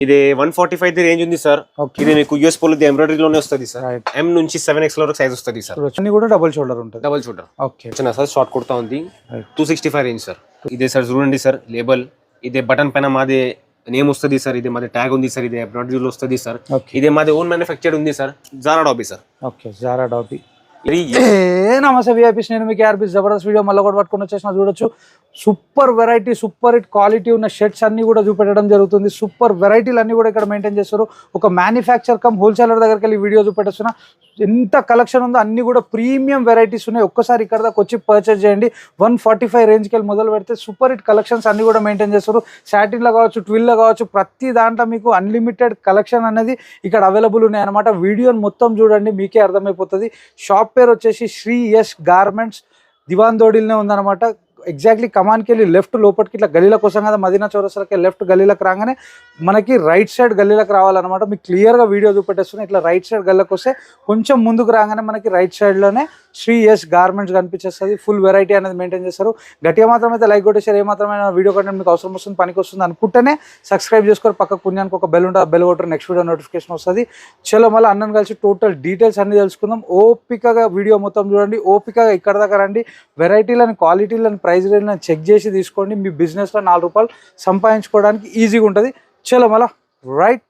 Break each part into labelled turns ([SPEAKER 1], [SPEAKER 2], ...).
[SPEAKER 1] ఇది 145 the range ఉంది sir. ఇది మీకు యూఎస్ పోలో ఎంబ్రాయిడరీ లోనే వస్తుంది సార్. M నుంచి 7XL వరకు సైజ్ వస్తుంది సార్.
[SPEAKER 2] అన్ని కూడా డబుల్ షోల్డర్ ఉంటుంది.
[SPEAKER 1] డబుల్ షోల్డర్
[SPEAKER 2] ఓకే
[SPEAKER 1] చిన్న సార్ షార్ట్ కుర్తా ఉంది. 265 రేంజ్ సార్. ఇదే సార్ చూడండి సార్ లేబుల్. ఇదే బటన్ పైన మాది నేమ్ వస్తుంది సార్. ఇది మాది ట్యాగ్ ఉంది సార్. ఇది ఎంబ్రాయిడరీ లో వస్తుంది సార్. ఇదే మాది ఓన్ మ్యానుఫ్యాక్చర్డ్ ఉంది sir. Zara dobby sir.
[SPEAKER 2] Okay Zara dobby. నమస్తే విఐపీస్, నేను మీకు ఆర్బీ జబర్దస్త్ వీడియో మళ్ళీ కూడా పట్టుకొని వచ్చేసిన చూడొచ్చు. Super variety super hit quality ఉన్న షర్ట్స్ అన్ని కూడా చూపెట్టడం జరుగుతుంది. సూపర్ వెరైటీలు అన్ని కూడా ఇక్కడ మెయింటైన్ చేస్తారు. ఒక మ్యానుఫ్యాక్చర్ కమ్ హోల్సేలర్ దగ్గరికి వెళ్ళి వీడియో చూపెట్టేస్తున్నా. ఎంత కలెక్షన్ ఉందో అన్ని కూడా ప్రీమియం వెరైటీస్ ఉన్నాయి. ఒక్కసారి ఇక్కడ దాకా వచ్చి పర్చేస్ చేయండి. 145 రేంజ్కి వెళ్ళి మొదలు పెడితే సూపర్ హిట్ కలెక్షన్స్ అన్ని కూడా మెయింటైన్ చేస్తారు. సాటిన్లో కావచ్చు, ట్విల్లో కావచ్చు, ప్రతి దాంట్లో మీకు అన్లిమిటెడ్ కలెక్షన్ అనేది ఇక్కడ అవైలబుల్ ఉన్నాయి అనమాట. వీడియోని మొత్తం చూడండి, మీకే అర్థమైపోతుంది. షాప్ పేరు వచ్చేసి శ్రీ యష్ గార్మెంట్స్, దివాన్ దోడిల్నే ఉందన్నమాట. ఎగ్జాక్ట్లీ కమాన్కి వెళ్ళి లెఫ్ట్ లోపలికి ఇట్లా గల్లీలకు వస్తాం కదా, మదీనా చౌరస్తాలకి లెఫ్ట్ గల్లీలకు రాగానే మనకి రైట్ సైడ్ గల్లీలకు రావాలన్నమాట. మీకు క్లియర్గా వీడియో చూపెట్టేస్తున్నాయి. ఇట్లా రైట్ సైడ్ గల్లీకి వస్తే కొంచెం ముందుకు రాగానే మనకి రైట్ సైడ్లోనే శ్రీ యష్ గార్మెంట్స్ కనిపించేస్తుంది. ఫుల్ వెరైటీ అనేది మెయింటైన్ చేస్తారు. గట్టిగా మాత్రం అయితే లైక్ కొట్టేసారు. ఏమాత్రమైన వీడియో కంటెంట్ మీకు అవసరం వస్తుంది, పనికి వస్తుంది అనుకుంటేనే సబ్స్క్రైబ్ చేసుకోరు. పక్క పుణ్యానికి ఒక బెల్ ఉంటుంది, ఆ బెల్ కొట్టరు, నెక్స్ట్ వీడియో నోటిఫికేషన్ వస్తుంది. చలో మళ్ళీ అన్నను కలిసి టోటల్ డీటెయిల్స్ అన్ని తెలుసుకుందాం. ఓపికగా వీడియో మొత్తం చూడండి, ఓపికగా ఇక్కడ దాకా రండి. వెరైటీలను, క్వాలిటీలను, ప్రైస్ రేట్లను చెక్ చేసి తీసుకోండి. మీ బిజినెస్లో 4 రూపాయలు సంపాదించుకోవడానికి ఈజీగా ఉంటుంది. చలో మళ్ళీ రైట్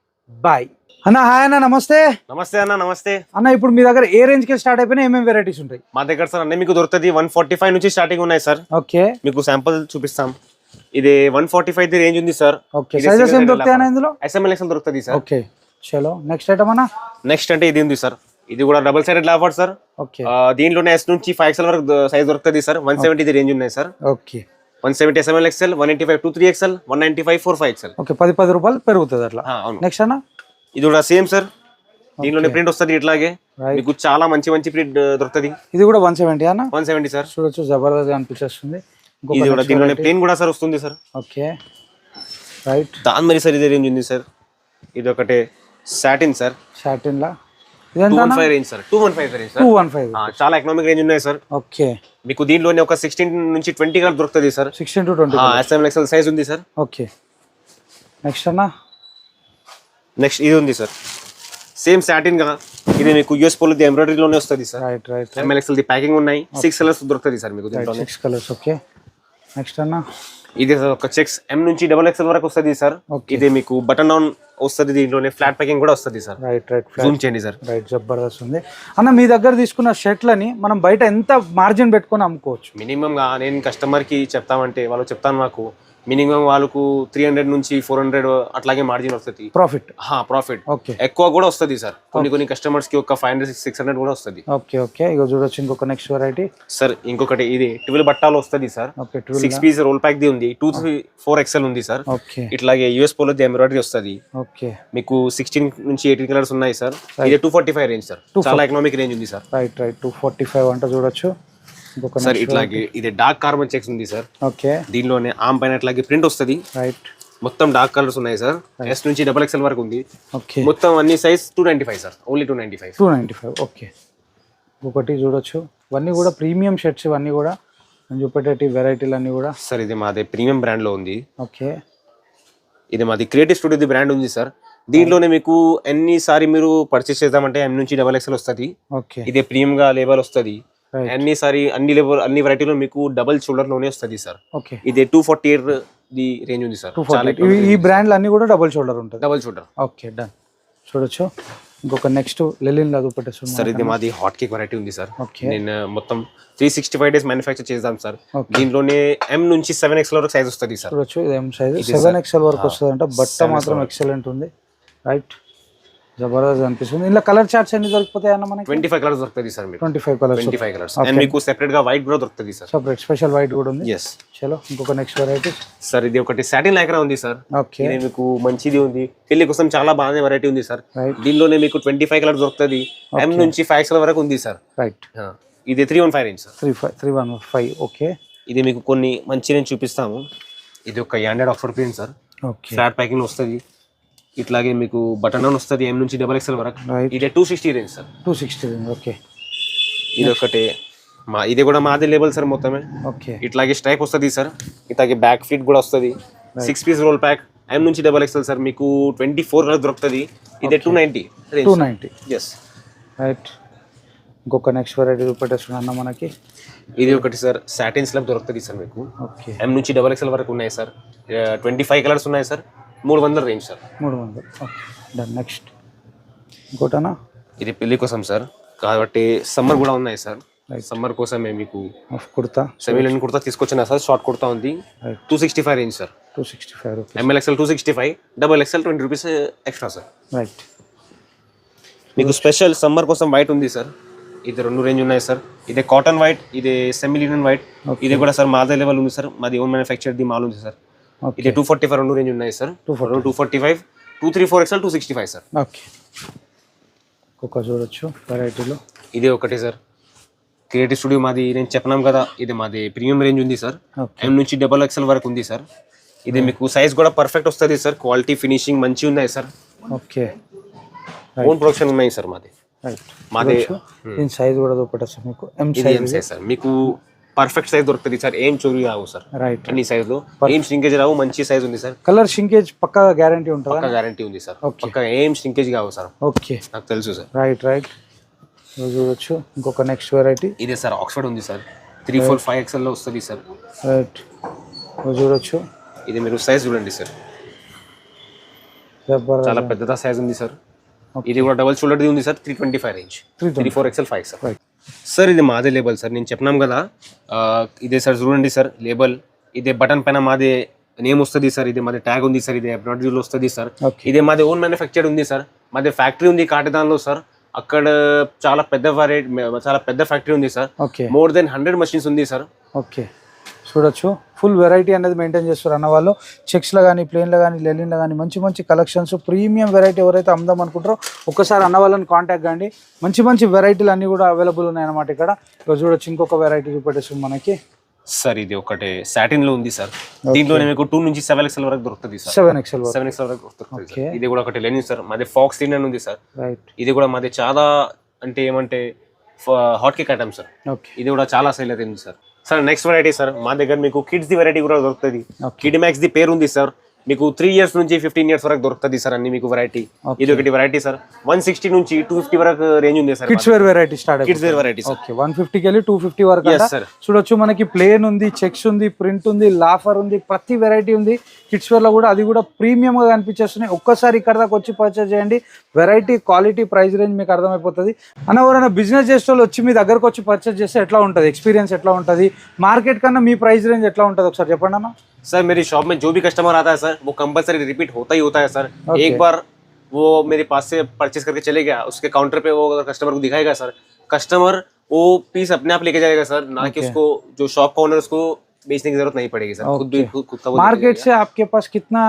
[SPEAKER 2] బాయ్. అన్న హాయ్ అన్న, నమస్తే.
[SPEAKER 1] నమస్తే అన్న. నమస్తే
[SPEAKER 2] అన్న. ఇప్పుడు మీ దగ్గర ఏ రేంజ్ కి స్టార్ట్ అయిపోయినా ఏమేమి వెరైటీస్ ఉంటాయి?
[SPEAKER 1] మా దగ్గర సార్ అన్నీ మీకు దొరుకుతుంది. 145 నుంచి స్టార్టింగ్ ఉన్నాయి సార్.
[SPEAKER 2] ఓకే,
[SPEAKER 1] మీకు శాంపుల్ చూపిస్తాం. ఇది 145 ది రేంజ్ ఉంది సార్.
[SPEAKER 2] ఓకే, సైజెస్ ఏం దొరుకుతాయి ఇందులో?
[SPEAKER 1] SML దొరుకుతుంది సార్.
[SPEAKER 2] ఓకే చలో నెక్స్ట్ ఐటమ్ అన్న.
[SPEAKER 1] నెక్స్ట్ అంటే ఇది ఉంది సార్. ఇది కూడా double sided laughter sir.
[SPEAKER 2] Okay,
[SPEAKER 1] దీంట్లోనే S నుంచి 5XL వరకు సైజ్ దొరుకుతుంది సార్. 170 ది రేంజ్ ఉన్నాయి sir.
[SPEAKER 2] Okay,
[SPEAKER 1] 170 SML, 185 2-3XL, 195 4-5XL.
[SPEAKER 2] Okay, 10 రూపాయలు పెరుగుతుంది అట్లా. నెక్స్ట్ అన్న.
[SPEAKER 1] ఇది కూడా సేమ్ సార్. దీంట్లోనే ప్రింట్ వస్తుంది ఇట్లాగే. మీకు చాలా మంచి మంచి ప్రింట్ దొరుకుతుంది.
[SPEAKER 2] ఇది కూడా 170 అన్న.
[SPEAKER 1] 170 సార్.
[SPEAKER 2] చూడొచ్చు, జబర్దస్త్ అనిపిస్తుంది.
[SPEAKER 1] ఇది కూడా దీంట్లోనే ప్లేన్ కూడా సార్ వస్తుంది సార్.
[SPEAKER 2] Okay right.
[SPEAKER 1] దాని మరి సార్ ఇదే రేంజ్ ఉంది సార్. ఇది ఒకటే సాటిన్ సార్.
[SPEAKER 2] సాటిన్ లా
[SPEAKER 1] 215 రేంజ్ సార్. 215 range sir.
[SPEAKER 2] 215
[SPEAKER 1] చాలా ఎకనామిక్ రేంజ్ ఉన్నాయి సార్.
[SPEAKER 2] ఓకే,
[SPEAKER 1] మీకు దీంట్లోనే ఒక 16 నుంచి 20 కలర్ దొరుకుతుంది సార్.
[SPEAKER 2] 16 to 20
[SPEAKER 1] SML సైజ్ ఉంది సార్.
[SPEAKER 2] ఓకే నెక్స్ట్ అన్న.
[SPEAKER 1] నెక్స్ట్ ఇది ఉంది సార్. సేమ్ సాటిన్ గా. ఇది మీకు యూఎస్ పోలో ఎంబ్రాయిడరీ లోనే వస్తుంది sir.
[SPEAKER 2] Right right.
[SPEAKER 1] ML the packing ఉన్నాయి. 6 కలర్స్ దొరుకుతుంది సార్ మీకు దీంట్లో.
[SPEAKER 2] 6 కలర్స్. ఓకే నెక్స్ట్ అన్న.
[SPEAKER 1] ఇది ఒక చెక్స్ M నుంచి XXL వరకు వస్తుంది సార్. ఇది మీకు బటన్ డౌన్ వస్తుంది. దీంట్లోనే ఫ్లాట్ ప్యాకింగ్ కూడా వస్తుంది సార్.
[SPEAKER 2] Right right.
[SPEAKER 1] జూమ్ చేయండి సార్.
[SPEAKER 2] రైట్, జబర్దస్త్ ఉంది అన్న. మీ దగ్గర తీసుకున్న షర్ట్లని మనం బయట ఎంత మార్జిన్ పెట్టుకొని అమ్ముకోవచ్చు?
[SPEAKER 1] మినిమం గా నేను కస్టమర్ కి చెప్తామంటే వాళ్ళు చెప్తాను మాకు మినిమం వాళ్ళకు 300 నుంచి 400 అట్లాగే మార్జిన్ వస్తుంది.
[SPEAKER 2] ప్రాఫిట్.
[SPEAKER 1] ప్రాఫిట్
[SPEAKER 2] ఓకే,
[SPEAKER 1] ఎక్కువ కూడా వస్తుంది సార్. కొన్ని కస్టమర్స్ కి ఒక 500-600 కూడా వస్తుంది.
[SPEAKER 2] Okay okay. ఇగో చూడొచ్చు ఇంకొక నెక్స్ట్ వెరైటీ
[SPEAKER 1] సార్. ఇంకొకటి ఇది 12 బట్టాలు వస్తుంది సార్. 6 పీస్ రోల్ ప్యాక్ ది ఉంది. 2-4XL ఉంది సార్.
[SPEAKER 2] ఓకే,
[SPEAKER 1] ఇట్లాగే యూఎస్ పోలో ఎంబ్రాయిడరీ వస్తుంది.
[SPEAKER 2] ఓకే,
[SPEAKER 1] మీకు 16 నుంచి 18 కలర్స్ ఉన్నాయి సార్. ఇది 245 రేంజ్ సార్. చాలా ఎకనామిక్ రేంజ్ ఉంది సార్.
[SPEAKER 2] Right right. 245 అంటే చూడొచ్చు.
[SPEAKER 1] సార్ ఇట్లాగే ఇది డార్క్ కార్బన్ చెక్స్ ఉంది సార్.
[SPEAKER 2] ఓకే,
[SPEAKER 1] దీనిలోనే ఆమ్ పైన ఇట్లాగే ప్రింట్ వస్తుంది.
[SPEAKER 2] రైట్.
[SPEAKER 1] మొత్తం డార్క్ కలర్స్ ఉన్నాయి సార్. S నుంచి XXL వరకు ఉంది.
[SPEAKER 2] ఓకే,
[SPEAKER 1] మొత్తం అన్ని సైజ్ 295 సార్. ఓన్లీ 295.
[SPEAKER 2] 295. ఓకే, ఒకటి చూడొచ్చు. ఇవన్నీ కూడా ప్రీమియం షర్ట్స్. ఇవన్నీ కూడా నేను చూపెట్టేటి వెరైటీలు అన్నీ కూడా
[SPEAKER 1] సార్. ఇది మాది ప్రీమియం బ్రాండ్ లో ఉంది.
[SPEAKER 2] ఓకే,
[SPEAKER 1] ఇది మాది క్రియేటివ్ స్టూడియో బ్రాండ్ ఉంది సార్. దీంట్లోనే మీకు ఎన్నిసారి మీరు పర్చేస్ చేద్దామంటే M నుంచి XXL వస్తుంది.
[SPEAKER 2] ఓకే,
[SPEAKER 1] ఇదే ప్రీమియం గా లేబల్ వస్తుంది. అన్ని లెవెల్ అన్ని వెరైటీలో మీకు డబుల్ షోల్డర్ లోనే వస్తుంది సార్.
[SPEAKER 2] ఓకే,
[SPEAKER 1] ఇది 248 ది రేంజ్ ఉంది సార్.
[SPEAKER 2] ఈ బ్రాండ్లు అన్ని కూడా డబుల్ షోల్డర్ ఉంటుంది.
[SPEAKER 1] Double shoulder.
[SPEAKER 2] Okay done. చూడొచ్చు ఇంకొక నెక్స్ట్ లెలిన్ లా చూపెట్టేస్తుంది
[SPEAKER 1] సార్. ఇది మాది హాట్ కేక్ వెరైటీ ఉంది సార్.
[SPEAKER 2] ఓకే,
[SPEAKER 1] నేను మొత్తం 365 డేస్ మ్యానుఫ్యాక్చర్ చేద్దాం సార్. దీంట్లోనే M నుంచి 7XL వరకు సైజ్ వస్తుంది సార్.
[SPEAKER 2] చూడొచ్చు, ఇది M సైజ్ 7XL వరకు వస్తుంది అంట. బట్ట మాత్రం ఎక్సలెంట్ ఉంది. రైట్, జబర్దస్త్ అనిపిస్తుంది. ఇలా కలర్ చార్ట్స్ ఎన్ని దొరికిపోతాయి అన్న మనకి?
[SPEAKER 1] 25 కలర్స్ దొరుకుతాయి సార్.
[SPEAKER 2] 25 కలర్స్.
[SPEAKER 1] 25 కలర్స్. అండ్ మీకు సెపరేట్ గా వైట్ కూడా దొరుకుతుంది సార్.
[SPEAKER 2] సెపరేట్ స్పెషల్ వైట్ కూడా ఉంది.
[SPEAKER 1] ఎస్.
[SPEAKER 2] చలో ఇంకొక నెక్స్ట్ వెరైటీ
[SPEAKER 1] సార్. ఇది ఒకటి సాటిన్ లైక్రా ఉంది సార్.
[SPEAKER 2] ఓకే,
[SPEAKER 1] ఇది మీకు మంచిది ఉంది. పెళ్లి కోసం చాలా బాగా వెరైటీ ఉంది సార్. దీనిలోనే మీకు 25 కలర్స్ దొరుకుతుంది. M నుంచి 5XL వరకు ఉంది సార్.
[SPEAKER 2] రైట్.
[SPEAKER 1] ఇది 315 రేంజ్ సార్.
[SPEAKER 2] 315. ఓకే,
[SPEAKER 1] ఇది మీకు కొన్ని మంచి నేను చూపిస్తాము. ఇది ఒక యాండెడ్ Oxford print sir.
[SPEAKER 2] Okay,
[SPEAKER 1] flat packing వస్తుంది. ఇట్లాగే మీకు బటన్ డౌన్ వస్తుంది. M నుంచి XXL వరకు. ఇది 260 రేంజ్ సార్.
[SPEAKER 2] 260 రేంజ్. ఓకే,
[SPEAKER 1] ఇది ఒకటే ఇది కూడా మాది లేబుల్ సార్ మొత్తమే.
[SPEAKER 2] ఓకే,
[SPEAKER 1] ఇట్లాగే స్ట్రైప్ వస్తుంది సార్. ఇట్లాగే బ్యాక్ ఫిట్ కూడా వస్తుంది. 6 పీస్ రోల్ ప్యాక్ M నుంచి XXL సార్ మీకు 24 కలర్ దొరుకుతుంది. ఇదే 290
[SPEAKER 2] 290.
[SPEAKER 1] Yes
[SPEAKER 2] right. ఇంకొక నెక్స్ట్ వెరైటీ చూపెట్టేస్తున్నా అన్న మనకి.
[SPEAKER 1] ఇది ఒకటి సార్ సాటిన్ స్లాబ్ దొరుకుతుంది సార్ మీకు.
[SPEAKER 2] ఓకే.
[SPEAKER 1] M నుంచి XXL వరకు ఉన్నాయి సార్. 25 కలర్స్ ఉన్నాయి sir. 300 range sir.
[SPEAKER 2] 300. Okay done. Next ఇంకోటనా?
[SPEAKER 1] ఇది పెళ్లి కోసం సార్ కాబట్టి సమ్మర్ కూడా ఉన్నాయి సార్. సమ్మర్ కోసమే మీకు
[SPEAKER 2] కుర్తా
[SPEAKER 1] సెమీ లైన్ కుర్తా తీసుకొచ్చిన సార్. షార్ట్ కుర్తా ఉంది. 265 range sir.
[SPEAKER 2] 265 rupees.
[SPEAKER 1] MLXL 265, XXL 20 rupees extra sir.
[SPEAKER 2] Right.
[SPEAKER 1] మీకు స్పెషల్ సమ్మర్ కోసం వైట్ ఉంది సార్. ఇది 2 రేంజ్ ఉన్నాయి సార్. ఇదే కాటన్ వైట్, ఇదే సెమీ లినన్ వైట్. ఇది కూడా సార్ మాదే లెవెల్ ఉంది సార్. మాది ఓన్ మ్యానుఫ్యాక్చర్ది మాల్ ఉంది సార్. ఇది 245 2 రేంజ్ ఉన్నాయి సార్. 245, 234XL, 265 sir.
[SPEAKER 2] ఓకే. ఒక చూడొచ్చు వెరైటీలో.
[SPEAKER 1] ఇదే ఒకటి సార్ క్రియేటివ్ స్టూడియో మాది. నేను చెప్పినాం కదా ఇది మాది ప్రీమియం రేంజ్ ఉంది సార్. M నుంచి XXL వరకు ఉంది సార్. ఇది మీకు సైజ్ కూడా పర్ఫెక్ట్ వస్తుంది సార్. క్వాలిటీ ఫినిషింగ్ మంచి ఉన్నాయి సార్.
[SPEAKER 2] ఓకే.
[SPEAKER 1] ఓన్ ప్రొడక్షన్ ఉన్నాయి సార్ మాది.
[SPEAKER 2] రైట్.
[SPEAKER 1] మాది
[SPEAKER 2] దీని సైజ్ కూడా చూపెట్టచ్చు మీకు. M
[SPEAKER 1] సైజ్ సార్ మీకు పర్ఫెక్ట్ సైజ్ దొరుకుతుంది సార్. ఏం చోరీ రావు సార్.
[SPEAKER 2] రైట్.
[SPEAKER 1] అన్ని సైజ్ లో ఏం ష్రింకేజ్ రావు. మంచి సైజ్ ఉంది సార్.
[SPEAKER 2] కలర్ ష్రింకేజ్ పక్కా గ్యారంటీ ఉంటుంది.
[SPEAKER 1] పక్కా గ్యారంటీ ఉంది సార్. పక్కా ఏం ష్రింకేజ్ కావు సార్.
[SPEAKER 2] ఓకే
[SPEAKER 1] నాకు తెలుసు సార్.
[SPEAKER 2] Right right. చూడొచ్చు ఇంకొక నెక్స్ట్ వెరైటీ.
[SPEAKER 1] ఇదే సార్ ఆక్స్ఫర్డ్ ఉంది సార్. 345XL లో వస్తుంది సార్.
[SPEAKER 2] రైట్. చూడొచ్చు.
[SPEAKER 1] ఇది మీరు సైజ్ చూడండి సార్. చాలా పెద్దదా సైజ్ ఉంది సార్. ఇది కూడా డబుల్ షోల్డర్ది ఉంది sir. 325 range. 34XL 5 sir. Sir ఇది మాదే లేబుల్ సార్. నేను చెప్పినాం కదా ఇదే సార్ చూడండి సార్ లేబుల్. ఇదే బటన్ పైన మాదే నేమ్ వస్తుంది సార్. ఇది మాది ట్యాగ్ ఉంది సార్. ఇది అబ్రాడ్ వస్తుంది సార్. ఇదే మాది ఓన్ మ్యానుఫ్యాక్చర్ ఉంది సార్. మాది ఫ్యాక్టరీ ఉంది కాటదాన్లో సార్. అక్కడ చాలా పెద్ద వెరైటీ, చాలా పెద్ద ఫ్యాక్టరీ ఉంది సార్. మోర్ దెన్ 100 మషిన్స్ ఉంది సార్.
[SPEAKER 2] ఓకే. చూడొచ్చు ఫుల్ వెరైటీ అనేది మెయింటైన్ చేస్తారు అన్న వాళ్ళు. చెక్స్లో కానీ ప్లేన్లో కానీ లెలిన్లో కానీ మంచి మంచి కలెక్షన్స్ ప్రీమియం వెరైటీ ఎవరైతే అమ్దాం అనుకుంటారో ఒక్కసారి అన్న వాళ్ళని కాంటాక్ట్ కండి. మంచి మంచి వెరైటీలు అన్నీ కూడా అవైలబుల్ ఉన్నాయన్నమాట ఇక్కడ. చూడొచ్చు ఇంకొక వెరైటీ చూపెట్టేస్తుంది మనకి.
[SPEAKER 1] సార్ ఇది ఒకటి సాటిన్ లో ఉంది సార్. దీంట్లోనే మీకు 2 నుంచి 7XL వరకు దొరుకుతుంది సార్.
[SPEAKER 2] 7XL
[SPEAKER 1] వరకు దొరుకుతుంది సార్. ఇది కూడా ఒకటి లెనిన్ సార్. మాది ఫాక్స్ లినన్ ఉంది సార్.
[SPEAKER 2] రైట్.
[SPEAKER 1] ఇది కూడా మాది చాలా అంటే ఏమంటే హాట్ కేక్ ఐటమ్ సార్. ఇది కూడా చాలా సేల్ అవుతుంది sir. Sir next variety sir మా దగ్గర మీకు కిడ్స్ ది వెరైటీ కూడా దొరుకుతుంది. కిడ్ మ్యాక్స్ ది పేరు ఉంది సార్. మీకు 3 years నుంచి 15 years వరకు దొరుకుతుంది సార్ అన్ని మీకు వెరైటీ. ఇది ఒకటి వెరైటీ సార్. 160 నుంచి 250 వరకు రేంజ్ ఉంది sir.
[SPEAKER 2] Kids wear variety start.
[SPEAKER 1] Kids wear variety sir.
[SPEAKER 2] Okay. 150 కి వెళ్ళి 250 వరకు సార్. చూడొచ్చు మనకి ప్లేన్ ఉంది, చెక్స్ ఉంది, ప్రింట్ ఉంది, లాఫర్ ఉంది, ప్రతి వెరైటీ ఉంది కిడ్స్ వేర్ లో కూడా. అది కూడా ప్రీమియం గా కనిపించేస్తున్నాయి. ఒక్కసారి ఇక్కడ దాకా వచ్చి పర్చేస్ చేయండి. వెరైటీ, క్వాలిటీ, ప్రైస్ రేంజ్ మీకు అర్థమైపోతుంది. అన్న ఎవరైనా బిజినెస్ చేసే వాళ్ళు వచ్చి మీ దగ్గరకు వచ్చి పర్చేస్ చేస్తే ఎట్లా ఉంటుంది, ఎక్స్పీరియన్స్ ఎట్లా ఉంటుంది, మార్కెట్ కన్నా మీ ప్రైస్ రేంజ్ ఎట్లా ఉంటుంది ఒకసారి చెప్పండి అన్న.
[SPEAKER 1] सर मेरी शॉप में जो भी कस्टमर आता है सर वो कंपलसरी रिपीट होता ही होता है सर. एक बार वो मेरे पास से परचेस करके चले गया, उसके काउंटर पे वो कस्टमर को दिखाएगा सर, कस्टमर वो पीस अपने आप लेके जाएगा सर. ना कि उसको जो शॉप का ओनर उसको बेचने की जरूरत नहीं पड़ेगी सर. खुद का
[SPEAKER 2] मार्केट से आपके पास कितना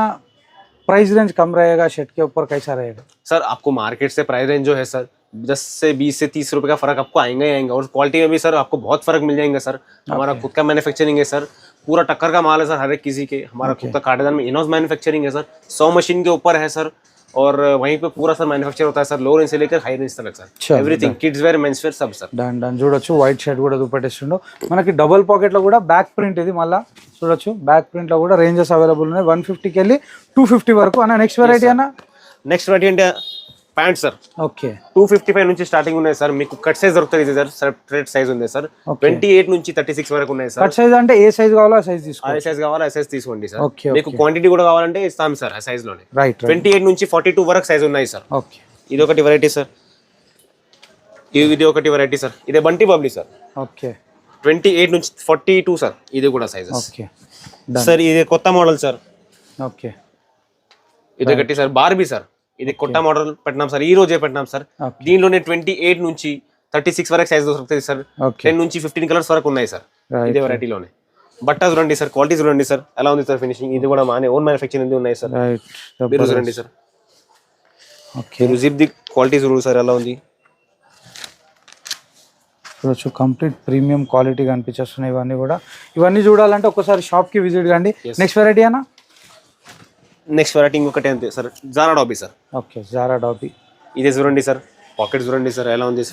[SPEAKER 2] प्राइस रेंज कम रहेगा, शर्ट के ऊपर कैसा रहेगा
[SPEAKER 1] सर? आपको मार्केट से प्राइस रेंज जो है सर 10 से 20 से 30 रुपए का फर्क आपको आएगा ही आएगा. और क्वालिटी में भी सर आपको बहुत फर्क मिल जाएगा सर. हमारा खुद का मैन्युफैक्चरिंग है सर. पूरा टक्कर का माल है सर हर एक किसी के. हमारा खुद का काटेदान में इनहाउस मैन्युफैक्चरिंग है सर. 100 मशीन के ऊपर है सर. और वहीं पे पूरा सर मैन्युफैक्चर होता है सर. लो रेंज से लेकर हाई रेंज तक sir. Everything kids where, men's wear सब सर.
[SPEAKER 2] Done done. చూడొచ్చు వైట్ షర్ట్ కూడా చూపెట్టేస్తుండు మనకి. డబుల్ పాకెట్ లో కూడా బ్యాక్ ప్రింట్. ఇది మళ్ళీ చూడొచ్చు బ్యాక్ ప్రింట్ లో కూడా రేంజెస్ అవైలబుల్ ఉన్నాయి. 150 కి వెళ్ళి 250 వరకు. అన్న నెక్స్ట్ వెరైటీ అన్న.
[SPEAKER 1] నెక్స్ట్ వెరైటీ అంటే ప్యాంట్ సార్.
[SPEAKER 2] ఓకే.
[SPEAKER 1] 255 నుంచి స్టార్టింగ్ ఉన్నాయి సార్. మీకు కట్ సైజ్ దొరుకుతుంది సార్. సెపరేట్ సైజ్ ఉంది సార్. 28 నుంచి 36 వరకు ఉన్నాయి సార్.
[SPEAKER 2] కట్ సైజ్ అంటే ఏ సైజ్ కావాలో ఆ సైజ్ తీసుకోండి.
[SPEAKER 1] ఏ సైజ్ కావాలో ఆ సైజ్ తీసుకోండి సార్. మీకు క్వాంటిటీ కూడా కావాలంటే ఇస్తాం సార్ ఆ సైజ్ లోనే.
[SPEAKER 2] రైట్.
[SPEAKER 1] 28 నుంచి 42 వరకు సైజ్ ఉన్నాయి సార్.
[SPEAKER 2] ఓకే.
[SPEAKER 1] ఇది ఒకటి వెరైటీ సార్. ఇది ఒకటి వెరైటీ సార్. ఇది బంటి బబ్లీ సార్.
[SPEAKER 2] ఓకే.
[SPEAKER 1] 28 నుంచి 42 సార్. ఇది కూడా సైజెస్.
[SPEAKER 2] Okay
[SPEAKER 1] sir. ఇది కొత్త మోడల్ సార్.
[SPEAKER 2] ఓకే.
[SPEAKER 1] ఇది ఒకటి సార్ బార్బీ సార్. ఇది కొత్త మోడల్ పెట్టినాం సార్. ఈ రోజే పెట్టినాం సార్. దీనిలోనే 28 నుంచి 36 వరకు సైజ్ దొరుకుతుంది సార్. 10 నుంచి 15 కలర్స్ వరకు ఉన్నాయి సార్ ఇదే వెరైటీలోనే. బట్ట చూడండి సార్, క్వాలిటీ చూడండి సార్ ఎలా ఉంది సార్ ఫినిషింగ్. ఇది కూడా మానే ఓన్ మ్యానుఫ్యాక్చరింగ్ ఉన్నాయి సార్. మీరు చూడండి sir.
[SPEAKER 2] Okay.
[SPEAKER 1] Zip the quality చూడండి సార్ ఎలా ఉంది.
[SPEAKER 2] చూడొచ్చు కంప్లీట్ ప్రీమియం క్వాలిటీ కనిపించేస్తున్నాయి ఇవన్నీ కూడా. ఇవన్నీ చూడాలంటే ఒకసారి షాప్ కి విజిట్ కండి. నెక్స్ట్ వెరైటీ అన్న.
[SPEAKER 1] నెక్స్ట్ వెరైటీ ఇంకొకటి అంతే sir. Zara dobby sir.
[SPEAKER 2] Okay. Zara dobby.
[SPEAKER 1] ఇదే చూడండి సార్. పాకెట్ చూడండి సార్ ఎలా ఉంది.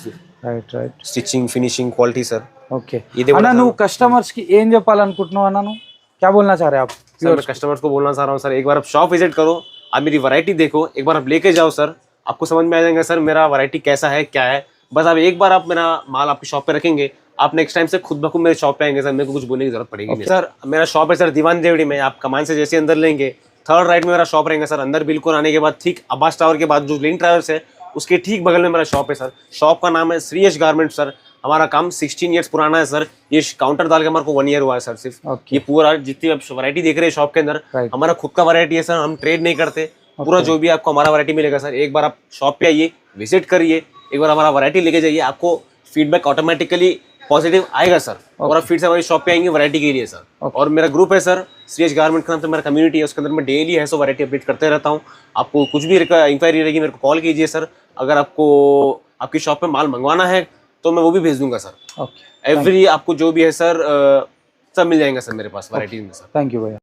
[SPEAKER 2] Right right.
[SPEAKER 1] Stitching, finishing, quality sir.
[SPEAKER 2] Okay. అన్న నువ్వు కస్టమర్స్ కి ఏం చెప్పాలనుకుంటున్నావు అన్న? నువ్వు क्या बोलना चाह रहे हैं आप?
[SPEAKER 1] सर मैं कस्टमर्स को बोलना चाह रहा हूँ सर, एक बार आप शॉप विजिट करो, आप मेरी वैरायटी देखो, एक बार आप लेके जाओ सर, आपको समझ में आ जाएगा सर मेरा वैरायटी कैसा है क्या है। बस आप एक बार आप मेरा माल आपकी शॉप पे रखेंगे, आप नेक्स्ट टाइम से खुद ब खुद मेरे शॉप पे आएंगे सर, मेरे को कुछ बोलने की जरूरत पड़ेगी नहीं। सर मेरा शॉप है सर दीवान देवड़ी में, आप कमान से जैसे अंदर लेंगे थर्ड राइट में मेरा शॉप रहेगा सर। अंदर बिल्कुल आने के बाद ठीक अब्बास टावर के बाद जो लेन ट्रैवल्स है उसके ठीक बगल में मेरा शॉप है सर। शॉप का नाम है श्रीयश गारमेंट सर। हमारा काम 16 ईयर्स पुराना है सर। ये काउंटर डाल के हमारे को 1 ईयर हुआ है सर सिर्फ। ये पूरा जितनी आप वैरायटी देख रहे हैं शॉप के अंदर हमारा खुद का वैरायटी है सर, हम ट्रेड नहीं करते। पूरा जो भी आपको हमारा वैरायटी मिलेगा सर, एक बार आप शॉप पे आइए, विजिट करिए, एक बार हमारा वैरायटी लेके जाइए, आपको फीडबैक ऑटोमेटिकली पॉजिटिव आएगा सर। और आप फिर से हमारी शॉप पे आएंगे वैरायटी के लिए सर। और मेरा ग्रुप है सर श्रीयश गारमेंट का नाम से मेरा कम्युनिटी है, उसके अंदर मैं डेली है सो वैरायटी अपडेट करते रहता हूँ। आपको कुछ भी इंक्वायरी रहेगी मेरे को कॉल कीजिए सर। अगर आपको आपकी शॉप पे माल मंगवाना है तो मैं वो भी भेज दूंगा सर। एवरी आपको जो भी है सर सब मिल जाएगा सर मेरे पास वैरायटी में सर।
[SPEAKER 2] थैंक यू भैया।